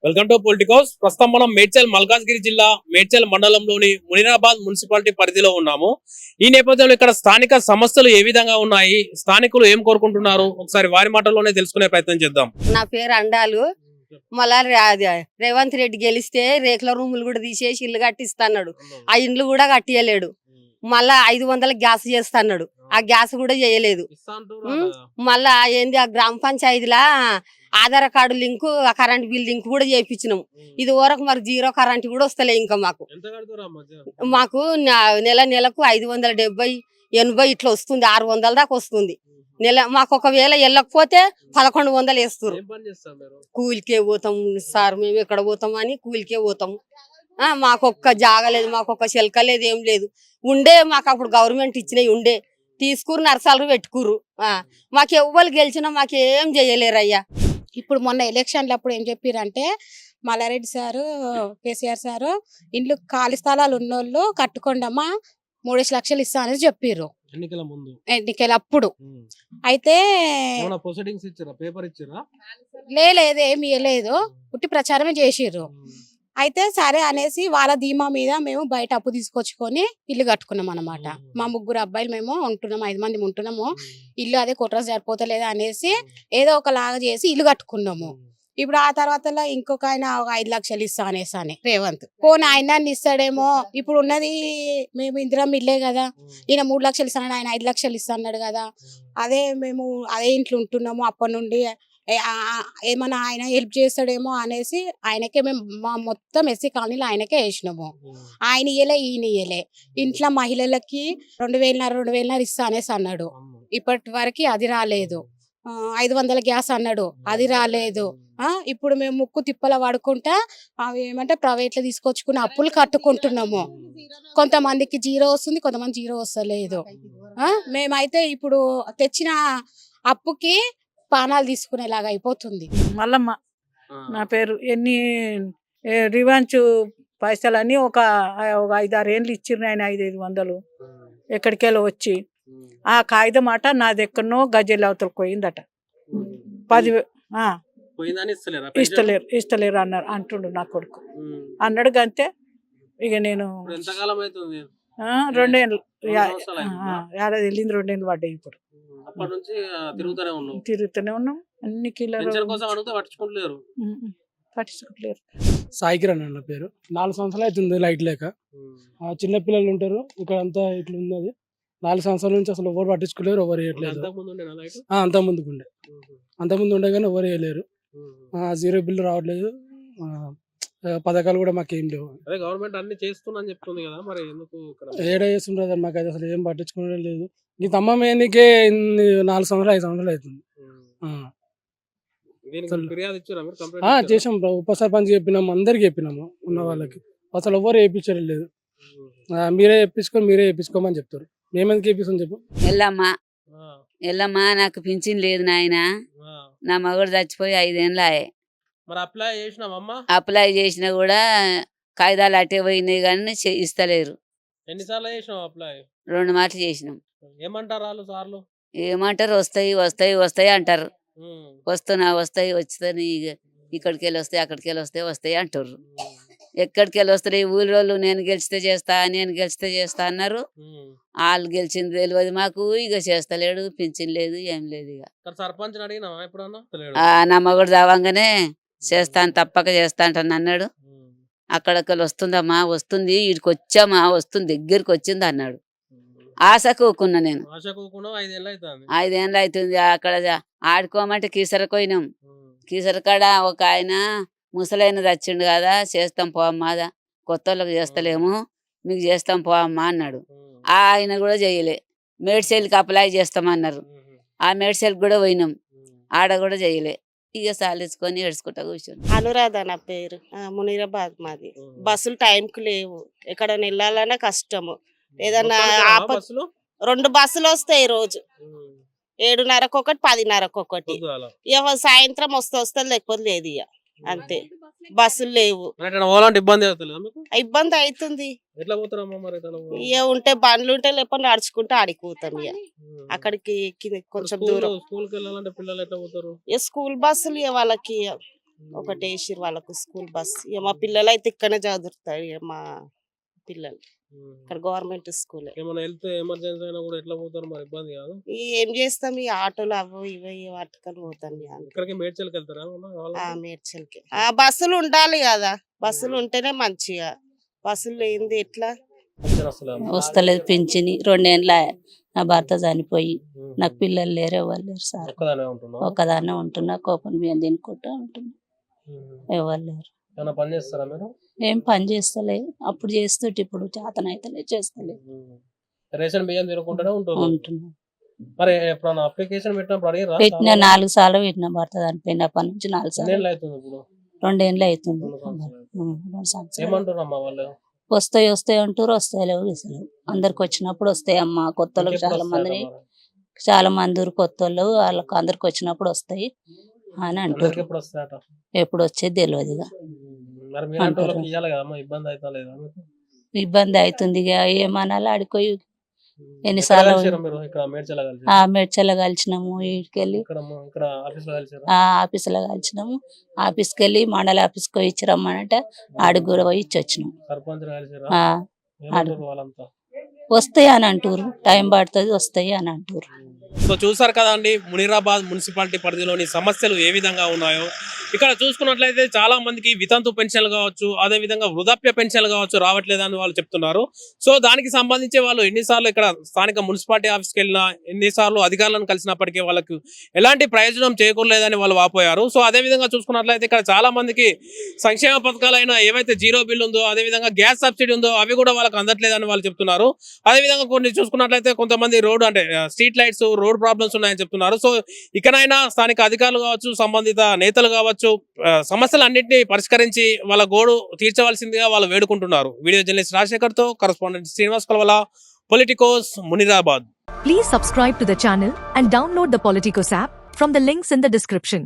Welcome to Politicos. ప్రస్తుతం మనం మేడ్చల్ మల్కాజ్గిరి జిల్లా మేడ్చల్ మండలంలోని మునిరాబాద్ మున్సిపాలిటీ పరిధిలో ఉన్నాము. ఈ నేపథ్యంలో ఇక్కడ స్థానిక సమస్యలు ఏ విధంగా ఉన్నాయి, స్థానికులు ఏం కోరుకుంటున్నారు, ఒకసారి వారి మాటల్లోనే తెలుసుకునే ప్రయత్నం చేద్దాం. నా పేరు అండాలు. మళ్ళా రేవంత్ రెడ్డి గెలిస్తే రేకుల రూములు కూడా తీసేసి ఇల్లు కట్టిస్తాడు. ఆ ఇండ్లు కూడా కట్టియలేడు. మళ్ళా 500 గ్యాస్ చేస్తాడు. ఆ గ్యాస్ కూడా చేయలేదు. మళ్ళా ఏంది ఆ గ్రామ పంచాయతీలా ఆధార్ కార్డు లింకు, ఆ కరెంట్ బిల్ లింక్ కూడా చేయించినాము. ఇది వరకు మరి 0 కరెంట్ కూడా వస్తలే. ఇంకా మాకు నెలకు 570, 80 ఇట్లా వస్తుంది. 600 దాకా వస్తుంది నెల. మాకు ఒకవేళ వెళ్ళకపోతే 1100 వేస్తారు. కూలికే పోతాం సార్, మేము ఎక్కడ పోతాం అని కూలికే పోతాం. మాకొక్క జాగా లేదు, మాకొక్క శిల్క లేదు, ఏం లేదు. మాకు అప్పుడు గవర్నమెంట్ ఇచ్చినవి ఉండే తీసుకురు, నరసాలు పెట్టుకురు. మాకు ఎవ్వరు గెలిచినా మాకేం చేయలేరయ్యా. ఇప్పుడు మొన్న ఎలక్షన్లు అప్పుడు ఏం చెప్పారంటే మల్లారెడ్డి సారు, కేసీఆర్ సారు ఇండ్లు ఖాళీ స్థలాలు ఉన్నోళ్ళు కట్టుకోండమ్మా 3 లక్షలు ఇస్తా అనేది చెప్పారు ఎన్నికల అప్పుడు. అయితే లేదు, ఏమి ఇవ్వలేదు, పుట్టి ప్రచారమే చేసిర్రు. అయితే సరే అనేసి వాళ్ళ ధీమా మీద మేము బయట అప్పు తీసుకొచ్చుకొని ఇల్లు కట్టుకున్నాం అన్నమాట. మా 3 అబ్బాయిలు మేము ఉంటున్నాము, 5 మంది ఉంటున్నాము. ఇల్లు అదే కొట్రస్ సరిపోతలేదు అనేసి ఏదో ఒకలాగా చేసి ఇల్లు కట్టుకున్నాము. ఇప్పుడు ఆ తర్వాత ఇంకొక ఆయన 5 లక్షలు ఇస్తా అనేసి అని రేవంత్ పోనీ ఆయన ఇస్తాడేమో. ఇప్పుడు ఉన్నది మేము ఇందిరం ఇల్లే కదా, ఈయన 3 లక్షలు ఇస్తాడు, ఆయన 5 లక్షలు ఇస్తా అన్నాడు కదా. మేము అదే ఇంట్లో ఉంటున్నాము అప్పటి నుండి. ఏమన్నా ఆయన హెల్ప్ చేస్తాడేమో అనేసి ఆయనకే మేము మా మొత్తం ఎస్సీ కాలనీలో ఆయనకే వేసినాము. ఆయన ఇయ్యలే, ఈయన ఇయ్యలే. ఇంట్లో మహిళలకి 2000 ఇస్తా అనేసి అన్నాడు. ఇప్పటి వరకు అది రాలేదు. 500 గ్యాస్ అన్నాడు, అది రాలేదు. ఇప్పుడు మేము ముక్కు తిప్పల పడుకుంటా అవి ఏమంటే ప్రైవేట్లో తీసుకొచ్చుకుని అప్పులు కట్టుకుంటున్నాము. కొంతమందికి 0 వస్తుంది, కొంతమంది 0 వస్తలేదు. మేమైతే ఇప్పుడు తెచ్చిన అప్పుకి పానాలు తీసుకునేలాగా అయిపోతుంది. మల్లమ్మ నా పేరు. ఎన్ని రివాంచ్ పైసలని ఒక 5-6 ఏళ్ళు ఇచ్చిర్రు ఆయన. 500 ఎక్కడికెళ్ళి వచ్చి ఆ కాగితం మాట నాది ఎక్కడనో గజెల్ అవతలకు పోయిందట. 10 ఇస్తలేరు అన్నారు అంటుండు నా కొడుకు. అన్నాడు గంతే. ఇక నేను 2 ఏళ్ళు ఏడాది వెళ్ళింది, 2 ఏళ్ళు పడ్డాయి. ఇప్పుడు తిరుగుతూనే ఉన్నాం. అన్ని కిలోలు పట్టించుకోలేరు. సాయి కిరణ్ అన్న పేరు. 4 సంవత్సరాలు అవుతుంది లైట్ లేక. చిన్నపిల్లలు ఉంటారు ఇక్కడ అంతా ఇట్లా ఉన్నది. 4 సంవత్సరాల నుంచి అసలు ఎవరు పట్టించుకోలేరు, ఎవరు వేయట్లేదు. అంతకుముందు ఉండే కానీ ఎవరు వేయలేరు. 0 బిల్లు రావట్లేదు. పథకాలు కూడా మాకేం లేవు. గవర్నమెంట్ అన్ని చేస్తుందని చెప్తుంది కదా, మరి ఎందుకు ఏడా చేస్తుంటారు? మాకు అది అసలు ఏం పట్టించుకోవడం లేదు. ఈ తమ్మం ఏందుకే 4 సంవత్సరాలు 5 సంవత్సరాలు అవుతుంది. చేసాం, ఉప సర్పంచ్ చెప్పినాము, అందరికి చెప్పినాము ఉన్న వాళ్ళకి. అసలు ఎవరు వేయించడం లేదు. మీరే వేయించుకోమని చెప్తారు. మేమెందుకు వేపిస్తాం చెప్పు. ఎల్లమ్మా నాకు పింఛన్ లేదు నాయన. నా మగడు చచ్చిపోయి 5 ఏళ్ళు ఆయే. అప్లై చేసినా కూడా కాగితాలు అట్టే పోయినాయి కానీ ఇస్తలేరు. ఎన్నిసార్లు చేసినావు అప్లై? 2 మాటలు చేసినాం. ఏమంటారు? ఏమంటారు? వస్తాయి అంటారు. వస్తాయి వచ్చి ఇక్కడికి వెళ్ళి వస్తాయి, అక్కడికి వెళ్ళి వస్తాయి అంటారు. ఎక్కడికి వెళ్ళి వస్తారు? ఈ ఊళ్ళో నేను గెలిస్తే చేస్తా అన్నారు. వాళ్ళు గెలిచింది తెలియదు మాకు. ఇక చేస్తలేడు, పింఛన్ లేదు, ఏం లేదు. ఇక సర్పంచ్ నా మగుడు చావంగానే తప్పక చేస్తా అంటాను అన్నాడు. అక్కడికి వస్తుందమ్మా, వస్తుంది, వీడికి వచ్చామా, వస్తుంది, దగ్గరికి వచ్చింది అన్నాడు. ఆశ కూకున్నా నేను. 5 ఏళ్ళు అవుతుంది. అక్కడ ఆడుకోమంటే కీసరకు పోయినాం. కీసర కాడ ఒక ఆయన ముసలైన చచ్చిండు కదా, చేస్తాం పోమ్మా, కొత్త వాళ్ళకి చేస్తలేము, మీకు చేస్తాం పోమ్మా అన్నాడు. ఆయన కూడా చేయలే. మేడ్చల్కి అప్లై చేస్తామన్నారు. ఆ మేడ్చల్కి కూడా పోయినాం, ఆడ కూడా చేయలే. ఇక సాలించుకొని ఏడ్చుకుంటా కూర్చొని. అనురాధ నా పేరు. మునీరాబాద్ మాది. బస్సులు టైంకి లేవు, ఎక్కడ వెళ్ళాలన్నా కష్టము. ఏదన్నా 2 బస్సులు వస్తాయి రోజు. 7:30కి ఒకటి, 10:30కి ఒకటి. ఇక సాయంత్రం వస్తుంది, లేకపోతే లేదు. ఇక అంతే, బస్సులు లేవు. ఇబ్బంది అవుతుంది. ఇక ఉంటే బండ్లు ఉంటే, లేకపోతే నడుచుకుంటే ఆడిపోతాం. ఇక అక్కడికి కొంచెం దూరం. ఇక స్కూల్ బస్సులు వాళ్ళకి ఒకటి వేసిర్రు వాళ్ళకు స్కూల్ బస్. ఇక మా పిల్లలు అయితే ఇక్కడనే చదువుతారు. ఇక మా పిల్లలు ఇక్కడ గవర్నమెంట్ స్కూల్. ఏమైనా హెల్త్ ఎమర్జెన్సీ అయినా కూడా ఎట్లా పోతారు మరి ఇబ్బంది కాదు? ఏం చేస్తాం, ఈ ఆటోలు అవి ఇవి పట్టుకొని పోతాం. ఇక్కడికి మేడ్చల్కి వెళ్తారా? మేడ్చల్కి బస్సులు ఉండాలి కదా, బస్సులు ఉంటేనే మంచిగా. బస్సులు ఏంది ఎట్లా వస్తలేదు పింఛని. 2 ఏళ్ళ నా భర్త చనిపోయి నాకు పిల్లలు లేరు, ఎవరు లేరు సార్. ఒక్కదాన్నే ఉంటున్నా, కోపం బియ్యం తినుకుంటా ఉంటున్నా, ఎవరు లేరు. పని చేస్తారా మీరు? ఏం పని చేస్తలే, అప్పుడు చేస్తుంటే ఇప్పుడు చేతనైతలే, చేస్తలే. రేషన్ బియ్యం తినకుండానే ఉంటున్నా. మరి ఎప్పుడన్నా అప్లికేషన్ పెట్టినప్పుడు అడిగారా? పెట్టిన 4 సార్లు పెట్టిన, భర్త చనిపోయినప్పటి నుంచి 4 సార్లు. 2 ఏళ్ళు అవుతుంది. 2 సంవత్సరాలు. ఏమంటున్నారమ్మా వాళ్ళు? వస్తాయి అంటారు, వస్తాయి లేవు అసలు. అందరికి వచ్చినప్పుడు వస్తాయి అమ్మ, కొత్త వాళ్ళకి చాలా మంది కొత్త వాళ్ళు, వాళ్ళకి అందరికి వచ్చినప్పుడు వస్తాయి అని అంటారు. ఎప్పుడు వచ్చేది తెలియదు. ఇబ్బంది అవుతుంది ఇక, ఏమనాలి ఆడిపోయి. ఎన్నిసార్లు మేడ్చల కలిసినాము, వీటికెళ్ళి ఆఫీసులో కలిసినాము. ఆఫీస్కి వెళ్ళి మండల ఆఫీస్కి పోయి ఇచ్చి రమ్మనంటే ఆడికి కూడా పోయి ఇచ్చి వచ్చినాము. వస్తాయి అని అంటారు, టైం పడుతుంది, వస్తాయి అని అంటారు. సో చూసారు కదండి మునీరాబాద్ మున్సిపాలిటీ పరిధిలోని సమస్యలు ఏ విధంగా ఉన్నాయో. ఇక్కడ చూసుకున్నట్లయితే చాలా మందికి వితంతు పెన్షన్లు కావచ్చు, అదే విధంగా వృద్ధాప్య పెన్షన్లు కావచ్చు రావట్లేదని వాళ్ళు చెప్తున్నారు. సో దానికి సంబంధించి వాళ్ళు ఎన్నిసార్లు ఇక్కడ స్థానిక మున్సిపాలిటీ ఆఫీస్కి వెళ్ళినా, ఎన్నిసార్లు అధికారులను కలిసినప్పటికీ వాళ్ళకు ఎలాంటి ప్రయోజనం చేకూరలేదని వాళ్ళు వాపోయారు. సో అదే విధంగా చూసుకున్నట్లయితే ఇక్కడ చాలా మందికి సంక్షేమ పథకాలైన ఏవైతే 0 బిల్ ఉందో, అదే విధంగా గ్యాస్ సబ్సిడీ ఉందో అవి కూడా వాళ్ళకి అందట్లేదని వాళ్ళు చెప్తున్నారు. అదే విధంగా కొన్ని చూసుకున్నట్లయితే కొంతమంది రోడ్ అంటే స్ట్రీట్ లైట్స్, రోడ్ ప్రాబ్లమ్స్ ఉన్నాయని చెప్తున్నారు. సో ఇకనైనా స్థానిక అధికారులు కావచ్చు, సంబంధిత నేతలు కావచ్చు, సమస్యలన్నింటినీ పరిష్కరించి వాళ్ళ గోడు తీర్చవలసిందిగా వాళ్ళు వేడుకుంటున్నారు. వీడియో జర్నలిస్ట్ రాజశేఖర్ తో correspondent Srinivas Kolavala, Politicos, Munirabad. Please subscribe to the channel and download the Politicos app from the links in the description.